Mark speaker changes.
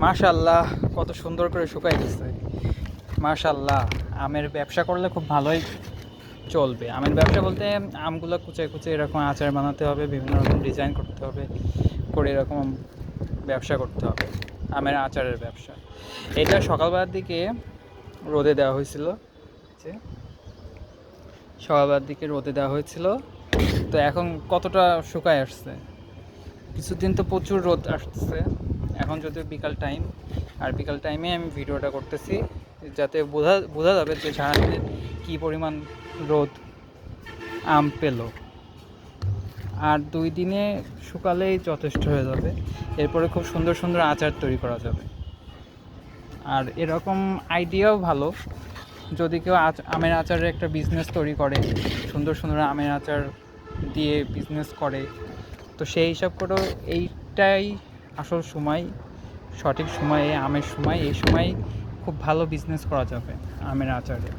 Speaker 1: মাশাআল্লাহ, কত সুন্দর করে শুকাই গেছে। মাশাআল্লাহ, আমের ব্যবসা করলে খুব ভালোই চলবে। আমের ব্যবসা বলতে আমগুলো কুচায় কুচায় এরকম আচার বানাতে হবে, বিভিন্ন রকম ডিজাইন করতে হবে, করে এরকম ব্যবসা করতে হবে, আমের আচারের ব্যবসা। এটা সকালবেলার দিকে রোদে দেওয়া হয়েছিল, যে সকালবেলার দিকে রোদে দেওয়া হয়েছিল। তো এখন কতটা শুকায় আসছে, কিছুদিন তো প্রচুর রোদ আসছে। এখন যদিও বিকাল টাইম, আর বিকাল টাইমে আমি ভিডিওটা করতেছি যাতে বোঝা বোঝা যাবে যে সারাদিনে কী পরিমাণ রোদ আম পেল। আর 2 দিনে শুকালেই যথেষ্ট হয়ে যাবে, এরপরে খুব সুন্দর সুন্দর আচার তৈরি করা যাবে। আর এরকম আইডিয়াও ভালো, যদি কেউ আমের আচারের একটা বিজনেস তৈরি করে, সুন্দর সুন্দর আমের আচার দিয়ে বিজনেস করে, তো সেই হিসাব করেও এইটাই আসল সময়, সঠিক সময়ে আমের সময়, এই সময় খুব ভালো বিজনেস করা যাবে আমের আচারে।